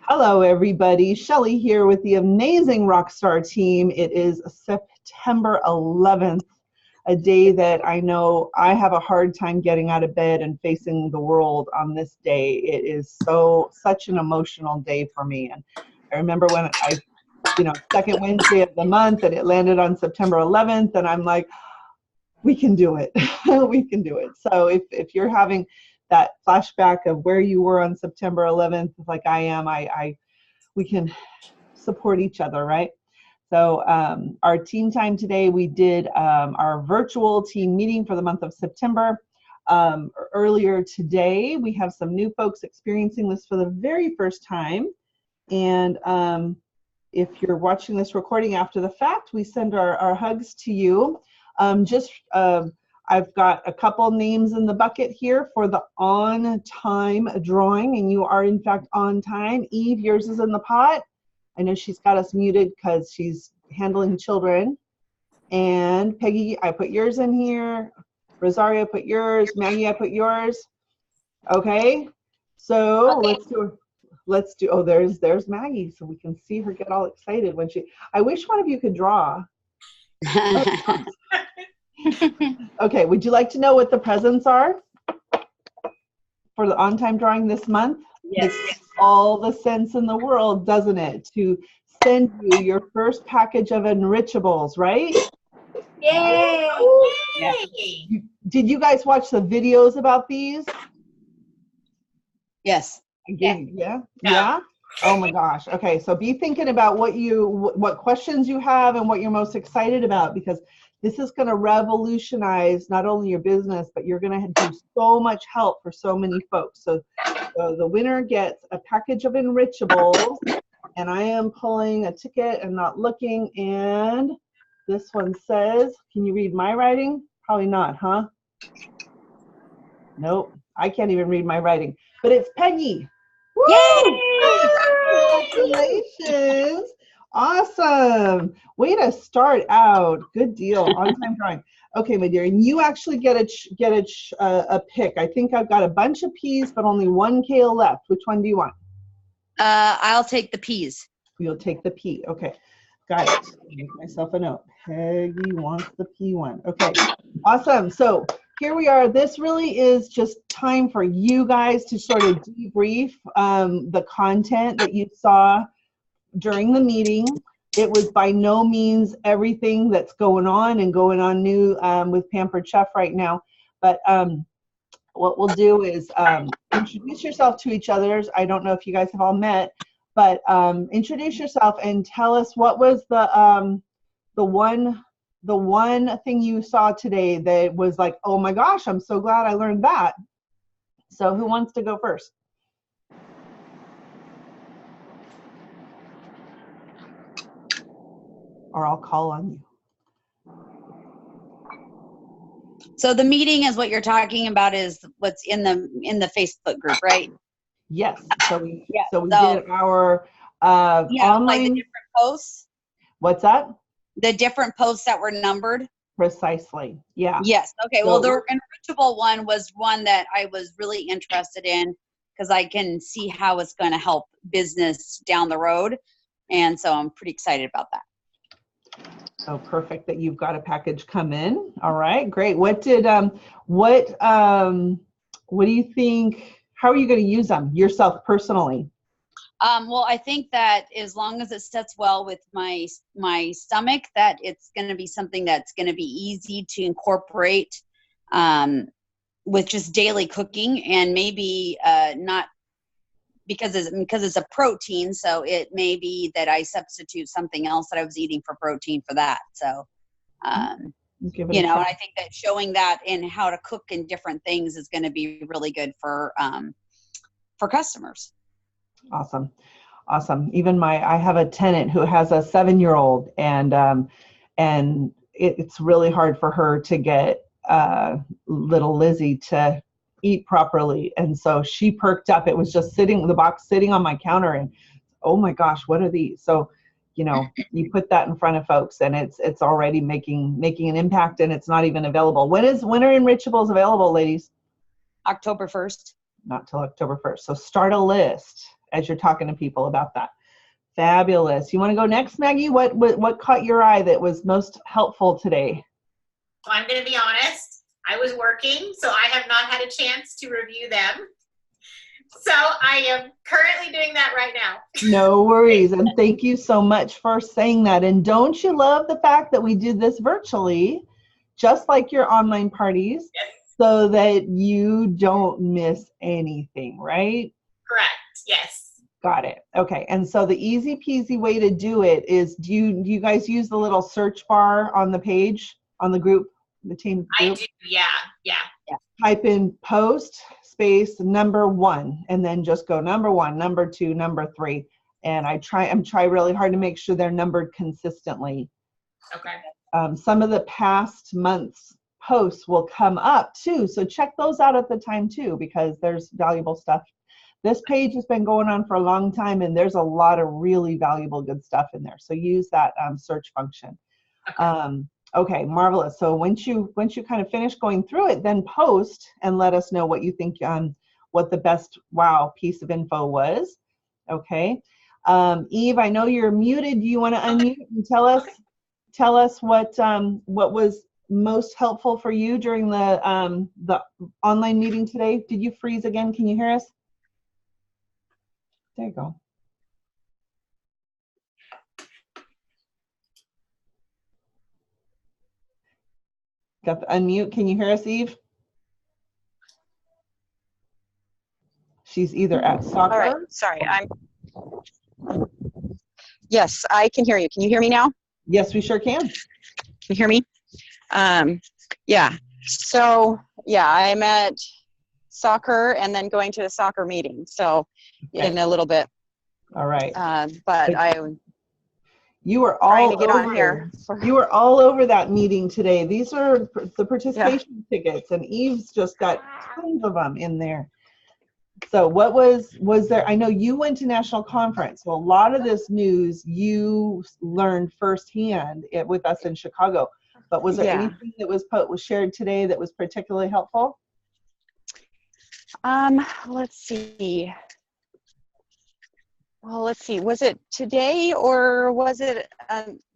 Hello, everybody. Shelley here with the amazing Rockstar team. It is September 11th, a day that I know I have a hard time getting out of bed and facing the world on this day. It is such an emotional day for me. And I remember when second Wednesday of the month, and it landed on September 11th, and I'm like, we can do it. We can do it. So if you're having that flashback of where you were on September 11th, like I am, we can support each other, right? So our team time today, we did our virtual team meeting for the month of September. Earlier today, we have some new folks experiencing this for the very first time. And if you're watching this recording after the fact, we send our hugs to you. I've got a couple names in the bucket here for the on-time drawing, and you are in fact on time. Eve, yours is in the pot. I know she's got us muted because she's handling children. And Peggy, I put yours in here. Rosario, put yours. Maggie, I put yours. Okay, so Okay. let's do, oh, there's Maggie, so we can see her get all excited when I wish one of you could draw. Okay, would you like to know what the presents are for the on-time drawing this month? Yes. It makes all the sense in the world, doesn't it, to send you your first package of enrichables, right? Yay! Yeah. Did you guys watch the videos about these? Yes. Yeah? Oh my gosh. Okay, so be thinking about what questions you have and what you're most excited about, because this is going to revolutionize not only your business, but you're going to do so much help for so many folks. So the winner gets a package of enrichables, and I am pulling a ticket and not looking, and this one says, can you read my writing? Probably not, huh? Nope, I can't even read my writing, but it's Peggy. Woo! Yay! Congratulations. Awesome. Way to start out. Good deal. On-time drawing. Okay, my dear, and you actually get a pick. I think I've got a bunch of peas, but only one kale left. Which one do you want? I'll take the peas. You'll take the pea. Okay, got it. Make myself a note. Peggy wants the pea one. Okay, awesome. So here we are. This really is just time for you guys to sort of debrief the content that you saw during the meeting. It was by no means everything that's going on new with Pampered Chef right now. But what we'll do is introduce yourself to each other. I don't know if you guys have all met, but introduce yourself and tell us what was the one thing you saw today that was like, oh my gosh, I'm so glad I learned that. So who wants to go first? Or I'll call on you. So the meeting is what you're talking about is what's in the Facebook group, right? Yes. So we Yeah, did our online. Like the different posts. What's that? The different posts that were numbered. Precisely. Yeah. Yes. Okay. So, well, the enrichable one was one that I was really interested in because I can see how it's going to help business down the road, and so I'm pretty excited about that. Oh, perfect that you've got a package come in. All right, great. What do you think, how are you going to use them yourself personally? Well, I think that as long as it sits well with my stomach, that it's going to be something that's going to be easy to incorporate with just daily cooking, and maybe not because it's a protein, so it may be that I substitute something else that I was eating for protein for that. So, and I think that showing that in how to cook in different things is going to be really good for customers. Awesome. Even I have a tenant who has a 7-year-old, and it's really hard for her to get little Lizzie to eat properly, and so she perked up. It was just the box sitting on my counter, and oh my gosh, what are these? So you put that in front of folks, and it's already making an impact, and it's not even available. When are enrichables available, ladies? October 1st. Not till October 1st. So start a list as you're talking to people about that. Fabulous. You want to go next, Maggie? What caught your eye that was most helpful today? So I'm going to be honest. I was working, so I have not had a chance to review them. So I am currently doing that right now. No worries. And thank you so much for saying that. And don't you love the fact that we did this virtually, just like your online parties, Yes. so that you don't miss anything, right? Correct. Yes. Got it. Okay. And so the easy peasy way to do it is, do you guys use the little search bar on the page, on the group, the team group? I do. Yeah. Type in post space number 1, and then just go number 1, number 2, number 3. And I'm try really hard to make sure they're numbered consistently. Okay. Some of the past months posts will come up too. So check those out at the time too, because there's valuable stuff. This page has been going on for a long time, and there's a lot of really valuable, good stuff in there. So use that search function. Okay. Okay, marvelous. So once you kind of finish going through it, then post and let us know what you think, what the best wow piece of info was. Okay. Eve, I know you're muted. Do you want to unmute and tell us what was most helpful for you during the online meeting today? Did you freeze again? Can you hear us? There you go. Got the unmute. Can you hear us, Eve? She's either at soccer. All right. Sorry. Yes, I can hear you. Can you hear me now? Yes, we sure can. Can you hear me? Yeah. So, yeah, I'm at soccer and then going to a soccer meeting. So, Okay. in a little bit. All right. But You were trying all to get over. on here. You were all over that meeting today. These are the participation tickets, and Eve's just got tons of them in there. So what was there? I know you went to National Conference. So a lot of this news you learned firsthand with us in Chicago. But was there anything that was shared today that was particularly helpful? Let's see. Well, let's see. Was it today or was it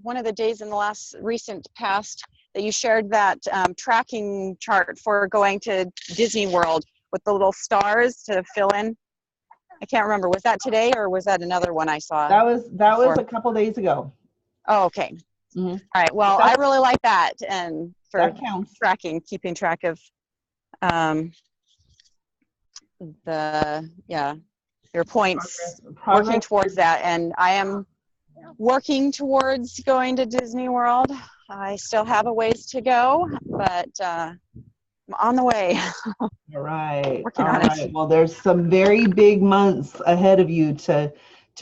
one of the days in the recent past that you shared that tracking chart for going to Disney World with the little stars to fill in? I can't remember. Was that today or was that another one I saw? That was a couple days ago. Oh, okay. Mm-hmm. All right. Well, I really like that, and for that counts. keeping track of your points, Progress. working towards that. And I am working towards going to Disney World. I still have a ways to go, but I'm on the way. All right. Working All on right. it. Well, there's some very big months ahead of you to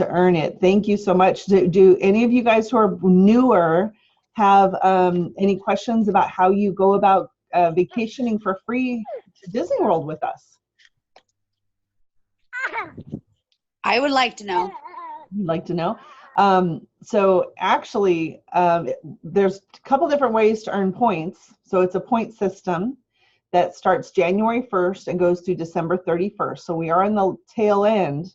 earn it. Thank you so much. Do any of you guys who are newer have any questions about how you go about vacationing for free to Disney World with us? I would like to know. You'd like to know? So actually, there's a couple different ways to earn points. So it's a point system that starts January 1st and goes through December 31st. So we are in the tail end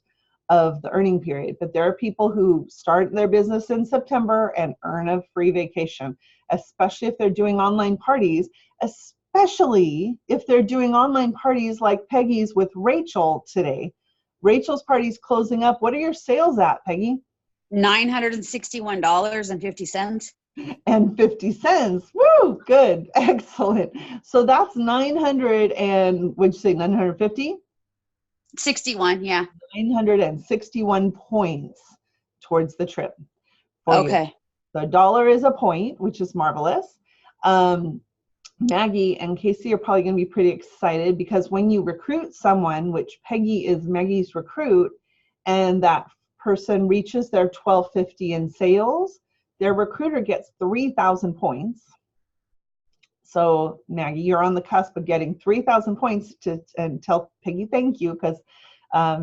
of the earning period, but there are people who start their business in September and earn a free vacation, especially if they're doing online parties, especially if they're doing online parties like Peggy's with Rachel today. Rachel's party's closing up. What are your sales at, Peggy? $961.50. And 50 cents. Woo, good, excellent. So that's 900 and, what'd you say, 950? 61, yeah. 961 points towards the trip. Okay. So $1 is a point, which is marvelous. Maggie and Casey are probably going to be pretty excited because when you recruit someone, which Peggy is Maggie's recruit, and that person reaches their $12.50 in sales, their recruiter gets 3,000 points. So Maggie, you're on the cusp of getting 3,000 points and tell Peggy thank you because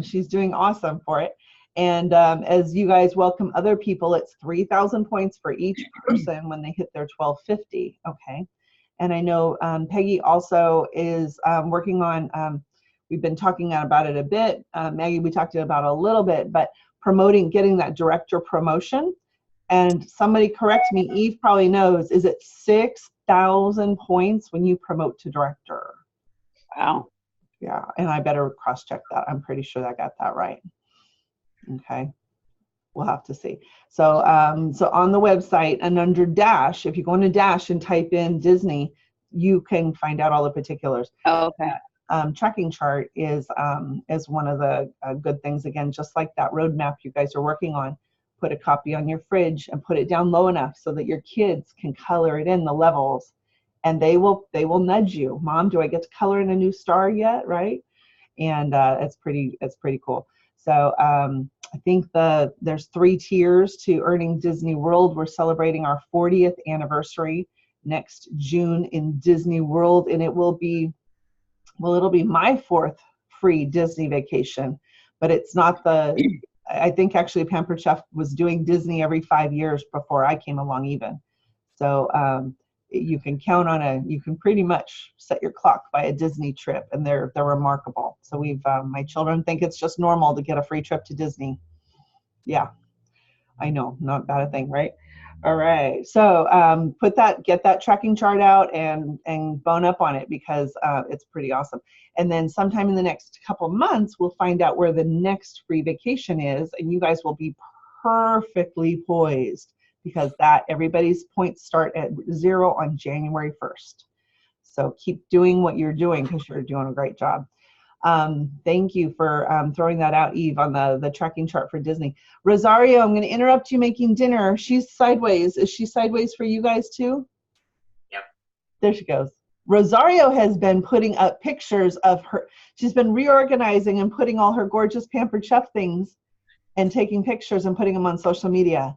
she's doing awesome for it. And as you guys welcome other people, it's 3,000 points for each person when they hit their $12.50. Okay. And I know Peggy also is working on we've been talking about it a bit. Maggie, we talked about it a little bit, but promoting, getting that director promotion. And somebody correct me, Eve probably knows, is it 6,000 points when you promote to director? Wow. Yeah, and I better cross-check that. I'm pretty sure I got that right. Okay, we'll have to see. So, so on the website and under Dash, if you go into Dash and type in Disney, you can find out all the particulars. Oh, okay. Tracking chart is one of the good things. Again, just like that roadmap you guys are working on. Put a copy on your fridge and put it down low enough so that your kids can color it in the levels, and they will nudge you. Mom, do I get to color in a new star yet? Right? And it's pretty cool. So I think there's 3 tiers to earning Disney World. We're celebrating our 40th anniversary next June in Disney World, and it'll be my 4th free Disney vacation, but it's not I think actually Pampered Chef was doing Disney every 5 years before I came along even. So you can count on you can pretty much set your clock by a Disney trip, and they're remarkable. So my children think it's just normal to get a free trip to Disney. Yeah, I know, not bad a thing, right? All right, so get that tracking chart out and bone up on it, because it's pretty awesome. And then sometime in the next couple months, we'll find out where the next free vacation is, and you guys will be perfectly poised, because everybody's points start at 0 on January 1st. So keep doing what you're doing, because you're doing a great job. Thank you for throwing that out, Eve, on the tracking chart for Disney. Rosario, I'm going to interrupt you making dinner. She's sideways. Is she sideways for you guys too? Yep. There she goes. Rosario has been putting up pictures of she's been reorganizing and putting all her gorgeous Pampered Chef things and taking pictures and putting them on social media.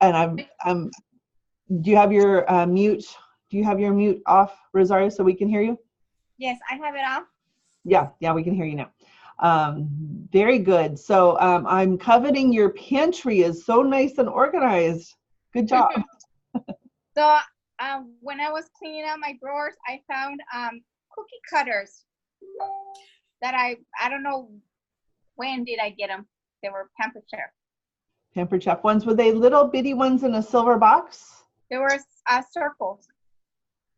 And do you have your mute? Do you have your mute off, Rosario, so we can hear you? Yes, I have it off. Yeah, we can hear you now. Very good. So I'm coveting your pantry is so nice and organized. Good job. So when I was cleaning out my drawers, I found cookie cutters that I don't know when did I get them. They were Pampered Chef. Pampered Chef ones. Were they little bitty ones in a silver box? They were circles.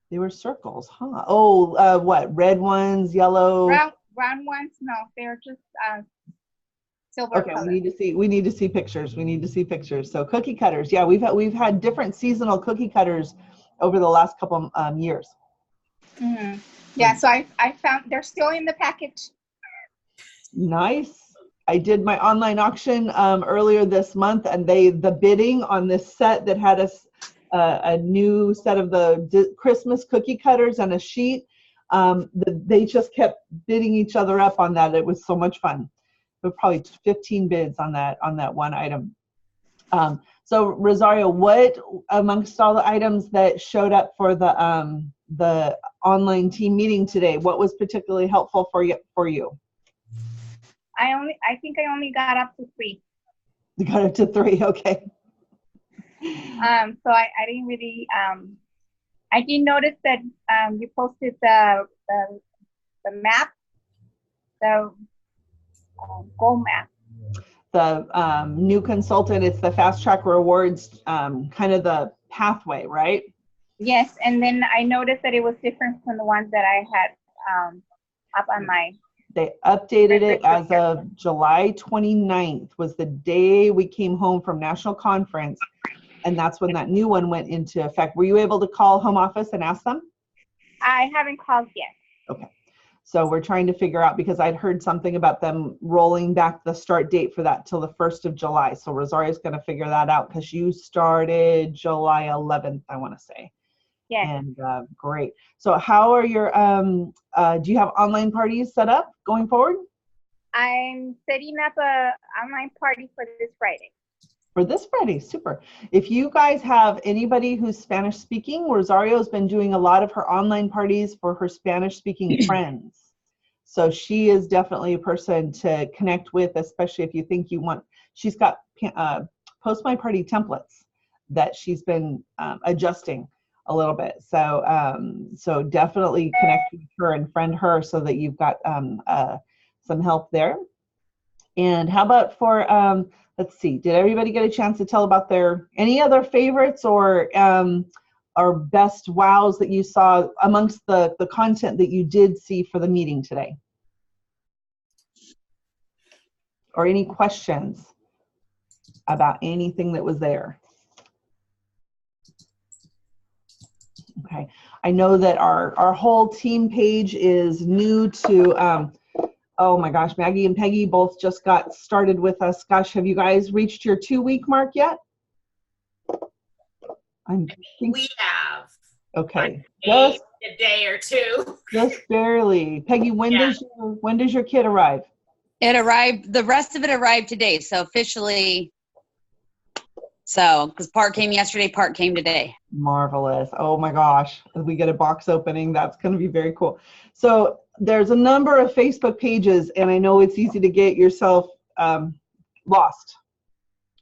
They were circles, huh? Oh, what? Red ones, yellow? Round ones? No, they're just silver. Okay, color. we need to see pictures. We need to see pictures. So cookie cutters, yeah, we've had different seasonal cookie cutters over the last couple years. Mm-hmm. Yeah, so I found they're still in the package. Nice. I did my online auction earlier this month, and the bidding on this set that had a new set of the Christmas cookie cutters and a sheet, they just kept bidding each other up on that. It was so much fun. There were probably 15 bids on that one item. So Rosario, what amongst all the items that showed up for the online team meeting today, what was particularly helpful for you? I think I only got up to 3. You got up to 3, okay. So I didn't really I did notice that you posted the map, the goal map. The new consultant, it's the Fast Track Rewards, kind of the pathway, right? Yes, and then I noticed that it was different from the ones that I had up on my. They updated it as of July 29th was the day we came home from National Conference, and that's when that new one went into effect. Were you able to call home office and ask them? I haven't called yet. Okay. So we're trying to figure out, because I'd heard something about them rolling back the start date for that till the 1st of July. So Rosario's going to figure that out, because you started July 11th, I want to say. Yes. And great. So how are your, do you have online parties set up going forward? I'm setting up a online party for this Friday. For this Friday, super. If you guys have anybody who's Spanish speaking, Rosario's been doing a lot of her online parties for her Spanish speaking friends. So she is definitely a person to connect with, especially if you think you want, she's got Post My Party templates that she's been adjusting a little bit. So so definitely connect with her and friend her so that you've got some help there. And how about for let's see, did everybody get a chance to tell about their any other favorites or best wows that you saw amongst the content that you did see for the meeting today? Or any questions about anything that was there? Okay, I know that our whole team page is new to, oh my gosh, Maggie and Peggy both just got started with us. Gosh, have you guys reached your 2-week mark yet? We have. Okay. A day or two. Just barely. Peggy, when does your kid arrive? It arrived, the rest of it arrived today. So officially, because part came yesterday, part came today. Marvelous. Oh my gosh. We get a box opening. That's going to be very cool. So there's a number of Facebook pages, and I know it's easy to get yourself lost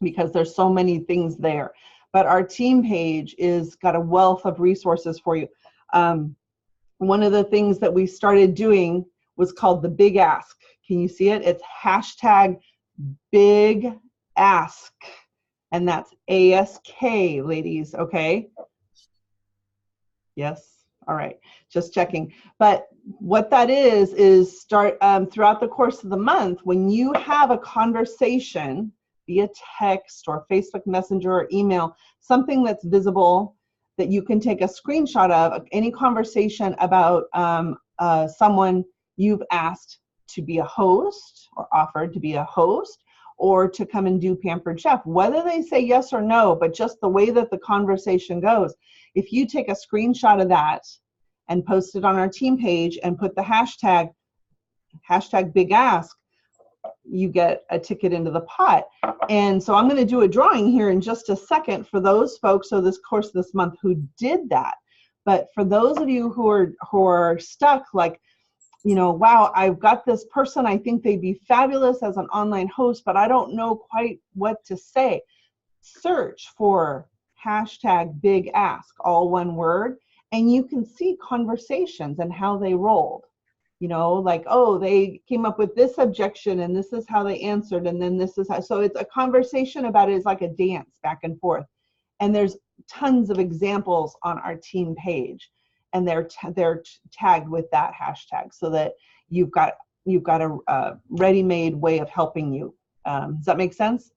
because there's so many things there. But our team page is got a wealth of resources for you. One of the things that we started doing was called the Big Ask. Can you see it? It's hashtag Big Ask. And that's ASK, ladies, okay? Yes, all right, just checking. But what that is start throughout the course of the month, when you have a conversation via text or Facebook Messenger or email, something that's visible that you can take a screenshot of any conversation about someone you've asked to be a host or offered to be a host or to come and do Pampered Chef, whether they say yes or no, but just the way that the conversation goes. If you take a screenshot of that and post it on our team page and put the hashtag Big Ask, you get a ticket into the pot. And so I'm going to do a drawing here in just a second for those folks over this course of this month who did that. But for those of you who are stuck, like, you know, wow, I've got this person, I think they'd be fabulous as an online host, but I don't know quite what to say. Search for hashtag Big Ask, all one word, and you can see conversations and how they rolled. You know, like, oh, they came up with this objection and this is how they answered, and then this is how. So it's a conversation about it is like a dance back and forth. And there's tons of examples on our team page, and they're tagged with that hashtag so that you've got a ready-made way of helping you. Does that make sense?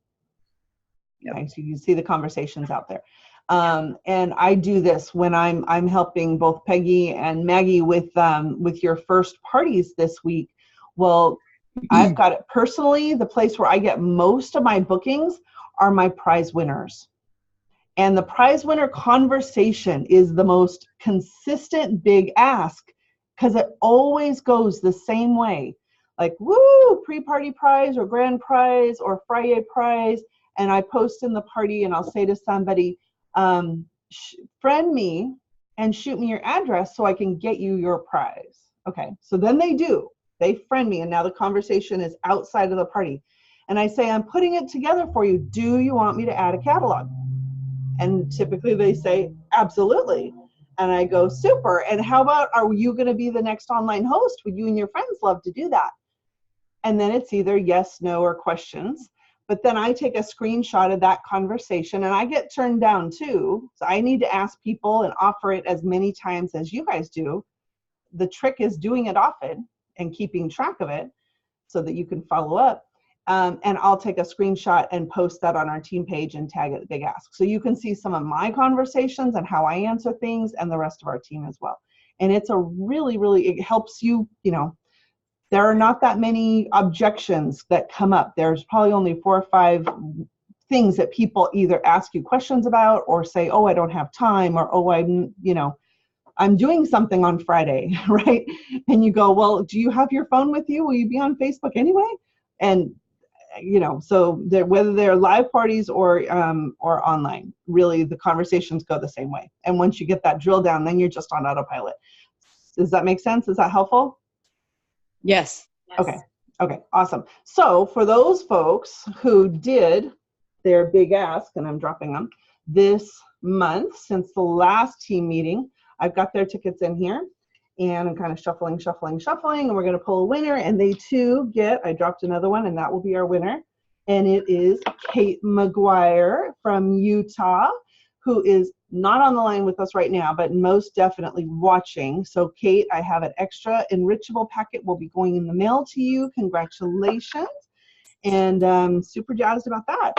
Yep. Okay, so you see the conversations out there. And I do this when I'm helping both Peggy and Maggie with your first parties this week. Well, I've got it personally. The place where I get most of my bookings are my prize winners. And the prize winner conversation is the most consistent Big Ask because it always goes the same way. Like, woo, pre-party prize or grand prize or Friday prize. And I post in the party and I'll say to somebody, friend me and shoot me your address so I can get you your prize. Okay, so then they do. They friend me, and now the conversation is outside of the party. And I say, I'm putting it together for you. Do you want me to add a catalog? And typically they say, absolutely. And I go, super. And how about, are you going to be the next online host? Would you and your friends love to do that? And then it's either yes, no, or questions. But then I take a screenshot of that conversation, and I get turned down too. So I need to ask people and offer it as many times as you guys do. The trick is doing it often and keeping track of it so that you can follow up. And I'll take a screenshot and post that on our team page and tag it Big Ask. So you can see some of my conversations and how I answer things, and the rest of our team as well. And it's a really, it helps you, you know, there are not that many objections that come up. There's probably only 4 or 5 things that people either ask you questions about or say, oh, I don't have time, or, oh, I'm doing something on Friday, right? And you go, well, do you have your phone with you? Will you be on Facebook anyway? And, you know, so whether they're live parties or online, really the conversations go the same way. And once you get that drill down, then you're just on autopilot. Does that make sense? Is that helpful? Yes. Okay, awesome. So for those folks who did their Big Ask, and I'm dropping them, this month since the last team meeting. I've got their tickets in here, and I'm kind of shuffling, and we're going to pull a winner, and they too get, I dropped another one, and that will be our winner. And it is Kate McGuire from Utah, who is not on the line with us right now, but most definitely watching. So Kate, I have an extra enrichable packet will be going in the mail to you. Congratulations. And super jazzed about that.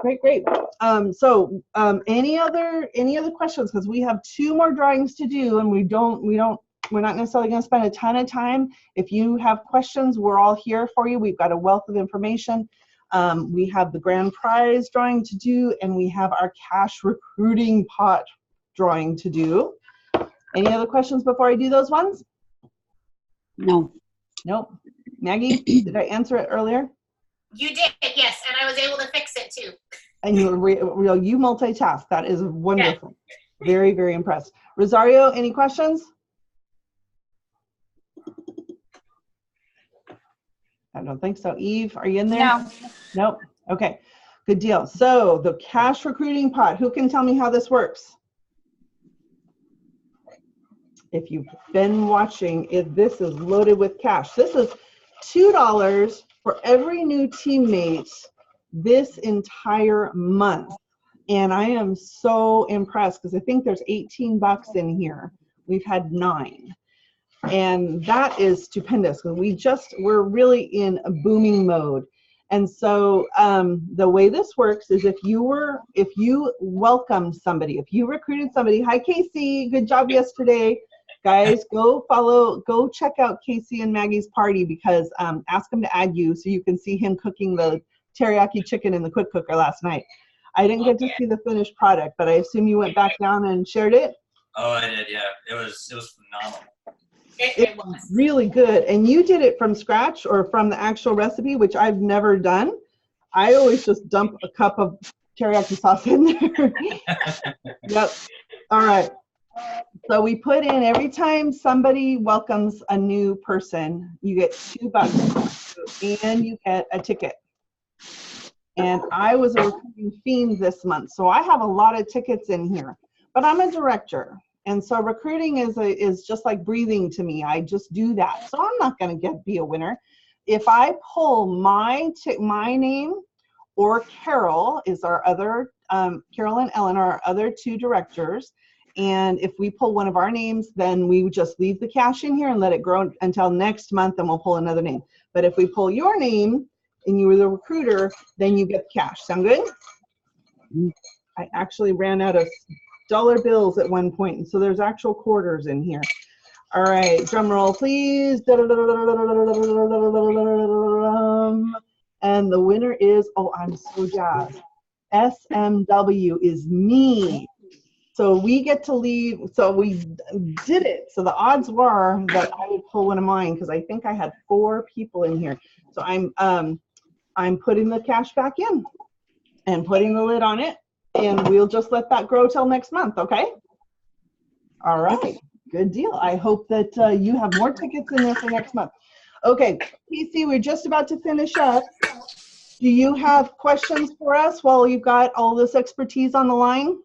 Great. Any other questions? Because we have 2 more drawings to do, and we're not necessarily going to spend a ton of time. If you have questions, we're all here for you. We've got a wealth of information. We have the grand prize drawing to do, and we have our cash recruiting pot drawing to do. Any other questions before I do those ones? No. Nope. Maggie, did I answer it earlier? You did, yes, and I was able to fix it too. And you multitask. That is wonderful. Yeah. Very, very impressed. Rosario, any questions? I don't think so. Eve, are you in there? No. Nope. Okay, good deal. So the cash recruiting pot, who can tell me how this works? If you've been watching, this is loaded with cash. This is $2 for every new teammate this entire month. And I am so impressed because I think there's 18 bucks in here. We've had 9. And that is stupendous. We're really in a booming mode. And so the way this works is if you welcomed somebody, if you recruited somebody, hi Casey, good job yesterday. Guys, go check out Casey and Maggie's party, because ask him to add you so you can see him cooking the teriyaki chicken in the quick cooker last night. I didn't get to see the finished product, but I assume you went back down and shared it? Oh, I did, yeah. It was phenomenal. It was really good. And you did it from scratch or from the actual recipe, which I've never done. I always just dump a cup of teriyaki sauce in there. Yep. All right. So we put in, every time somebody welcomes a new person, you get $2 and you get a ticket. And I was a recruiting fiend this month, so I have a lot of tickets in here. But I'm a director, and so recruiting is just like breathing to me. I just do that. So I'm not going to be a winner. If I pull my name, or Carol is our other, Carol and Ellen are our other 2 directors. And if we pull one of our names, then we would just leave the cash in here and let it grow until next month, and we'll pull another name. But if we pull your name and you were the recruiter, then you get the cash. Sound good? I actually ran out of dollar bills at one point, and so there's actual quarters in here. All right, drum roll, please. And the winner is, oh, I'm so jazzed. SMW is me. So we get to leave, so we did it. So the odds were that I would pull one of mine, because I think I had 4 people in here. So I'm putting the cash back in and putting the lid on it, and we'll just let that grow till next month, okay? All right, good deal. I hope that you have more tickets in there for next month. Okay, PC, we're just about to finish up. Do you have questions for us while you've got all this expertise on the line?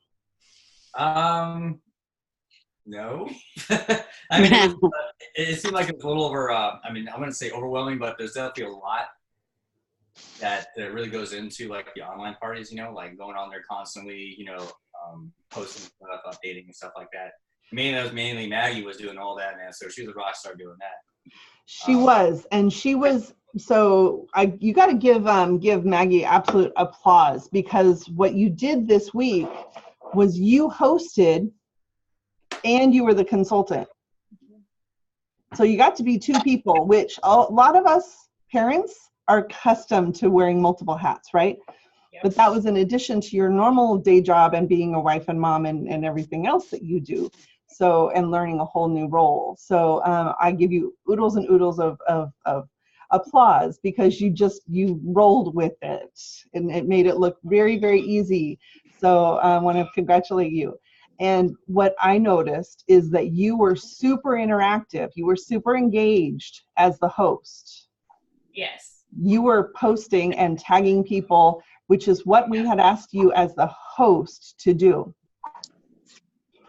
No. I mean, it seemed like it was a little over, I wouldn't say overwhelming, but there's definitely a lot that really goes into like the online parties, like going on there constantly, posting stuff, updating and stuff like that. Mainly Maggie was doing all that, man. So she was a rock star doing that. She was, and she was, so you got to give Maggie absolute applause, because what you did this week was you hosted and you were the consultant. So you got to be 2 people, which a lot of us parents are accustomed to wearing multiple hats, right? Yep. But that was in addition to your normal day job and being a wife and mom and everything else that you do. So, and learning a whole new role. So I give you oodles and oodles of applause, because you rolled with it and it made it look very, very easy. So I want to congratulate you. And what I noticed is that you were super interactive. You were super engaged as the host. Yes. You were posting and tagging people, which is what we had asked you as the host to do.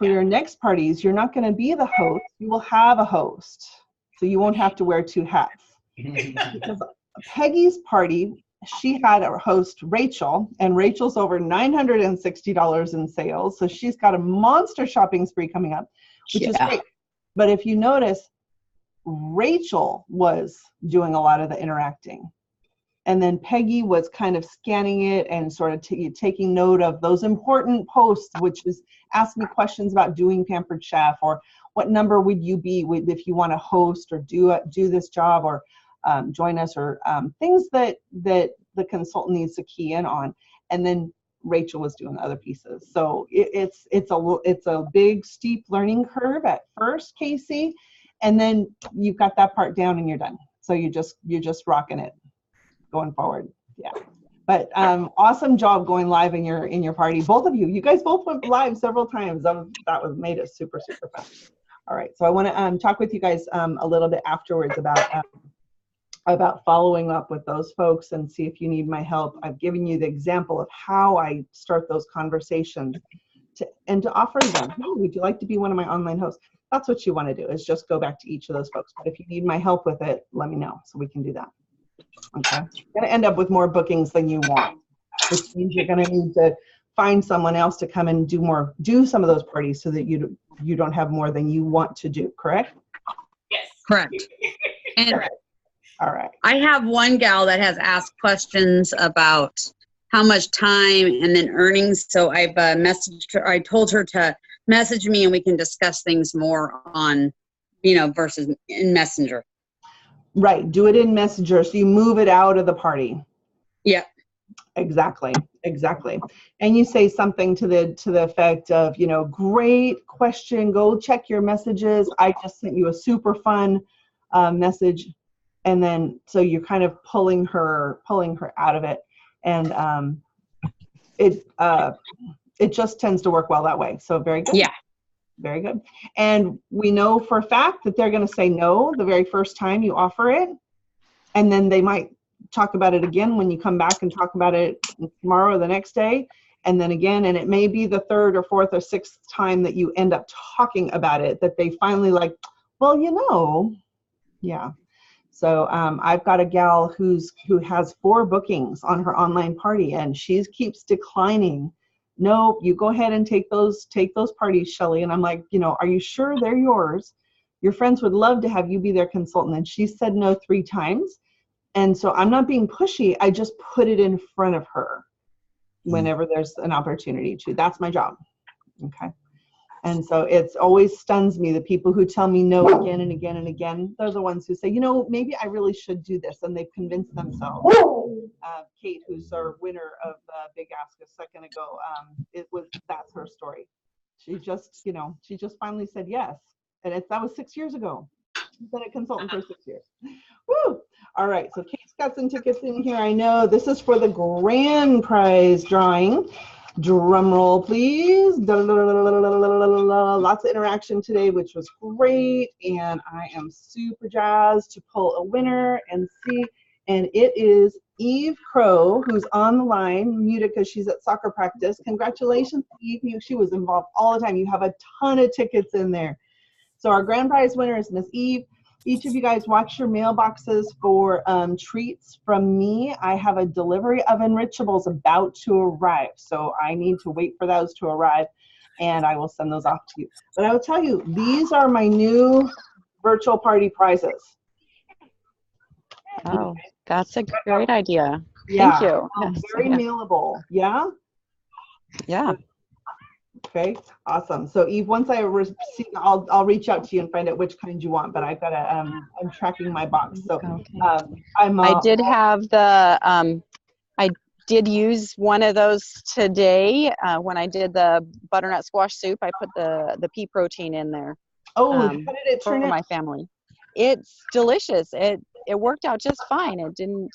for your next parties, you're not going to be the host. You will have a host. So you won't have to wear two hats. Because Peggy's party, she had a host, Rachel, and Rachel's over $960 in sales. So she's got a monster shopping spree coming up, which is great. But if you notice, Rachel was doing a lot of the interacting. And then Peggy was kind of scanning it and sort of taking note of those important posts, which is ask me questions about doing Pampered Chef, or what number would you be if you want to host or do this job, or join us, or things that the consultant needs to key in on. And then Rachel was doing other pieces. So it's a big steep learning curve at first, Casey, and then you've got that part down and you're done. So you're just rocking it going forward. Yeah. But awesome job going live in your party. Both of you guys both went live several times. That was made it super, super fun. All right. So I want to talk with you guys a little bit afterwards about following up with those folks and see if you need my help. I've given you the example of how I start those conversations to offer them, hey, would you like to be one of my online hosts? That's what you want to do, is just go back to each of those folks. But if you need my help with it, let me know so we can do that. Okay. You're going to end up with more bookings than you want, which means you're going to need to find someone else to come and do some of those parties so that you don't have more than you want to do, correct? Yes. Correct. And all right. I have one gal that has asked questions about how much time and then earnings. So I've messaged her. I told her to message me and we can discuss things more on, versus in Messenger. Right. Do it in Messenger. So you move it out of the party. Yep. Exactly. And you say something to the effect of, great question. Go check your messages. I just sent you a super fun message. And then, so you're kind of pulling her out of it. And it just tends to work well that way. So very good. Yeah. Very good. And we know for a fact that they're going to say no the very first time you offer it. And then they might talk about it again when you come back and talk about it tomorrow or the next day. And then again, and it may be the third or fourth or sixth time that you end up talking about it, that they finally well, yeah. So I've got a gal who has 4 bookings on her online party, and she keeps declining. No, you go ahead and take those parties, Shelley. And I'm like, are you sure they're yours? Your friends would love to have you be their consultant. And she said no 3 times. And so I'm not being pushy. I just put it in front of her whenever there's an opportunity to. That's my job. Okay. And so it always stuns me, the people who tell me no again and again and again. They're the ones who say, maybe I really should do this. And they've convinced themselves. Kate, who's our winner of Big Ask a second ago, that's her story. She just finally said yes. And that was 6 years ago. She's been a consultant for 6 years. Woo! All right, so Kate's got some tickets in here. I know this is for the grand prize drawing. Drum roll, please. Lots of interaction today, which was great. And I am super jazzed to pull a winner and see. And it is Eve Crow, who's on the line, muted because she's at soccer practice. Congratulations, Eve. She was involved all the time. You have a ton of tickets in there. So our grand prize winner is Miss Eve. Each of you guys watch your mailboxes for treats from me. I have a delivery of Enrichables about to arrive. So I need to wait for those to arrive, and I will send those off to you. But I will tell you, these are my new virtual party prizes. Oh, that's a great idea. Yeah. Thank you. Very mailable. Yeah? Yeah. Okay, awesome. So Eve, once I receive, I'll reach out to you and find out which kind you want. But I've got I'm tracking my box. So I did have I did use one of those today when I did the butternut squash soup. I put the pea protein in there. Oh, how did it turn for out? my family? It's delicious. It worked out just fine. It didn't.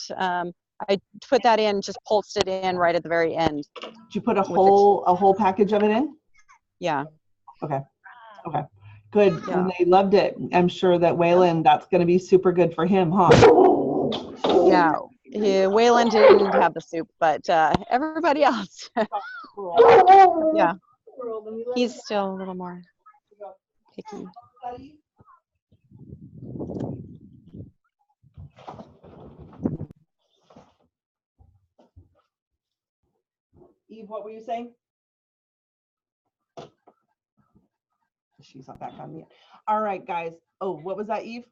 I put that in, just pulsed it in right at the very end. Did you put a whole package of it in? Yeah. Okay. Good. Yeah. And they loved it. I'm sure that Waylon, that's going to be super good for him, huh? Yeah. Waylon didn't have the soup, but everybody else. Yeah. He's still a little more picky. Eve, what were you saying? She's not back on mute. All right, guys. Oh, what was that, Eve?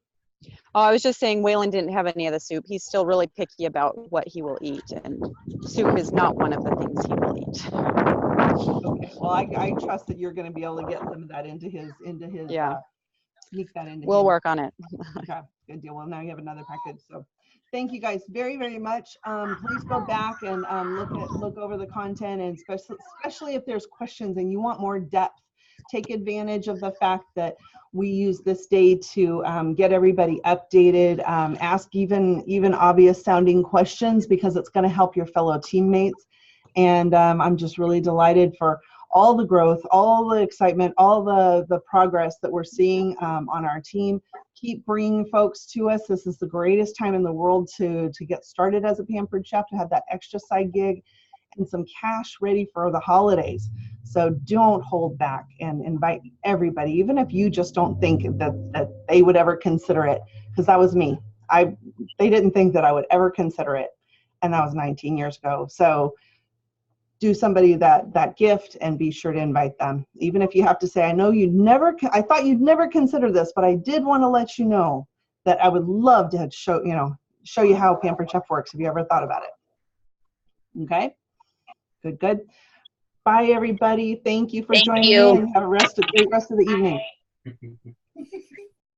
Oh, I was just saying Waylon didn't have any of the soup. He's still really picky about what he will eat, and soup is not one of the things he will eat. Okay. Well, I trust that you're going to be able to get some of that into his Yeah. Sneak that into We'll him. work on it. Okay, good deal. Well, now you have another package. So thank you guys very, very much. Please go back and look over the content, and especially if there's questions and you want more depth, take advantage of the fact that we use this day to get everybody updated. Ask even obvious sounding questions, because it's going to help your fellow teammates. And I'm just really delighted for all the growth, all the excitement, all the progress that we're seeing on our team. Keep bringing folks to us. This is the greatest time in the world to get started as a Pampered Chef, to have that extra side gig and some cash ready for the holidays. So don't hold back and invite everybody, even if you just don't think that they would ever consider it, because that was me. They didn't think that I would ever consider it, and that was 19 years ago. So do somebody that gift and be sure to invite them. Even if you have to say, I thought you'd never consider this, but I did want to let you know that I would love to show you how Pampered Chef works. Have you ever thought about it? Okay, good. Bye, everybody. Thank you for joining me, and have a great rest of the evening.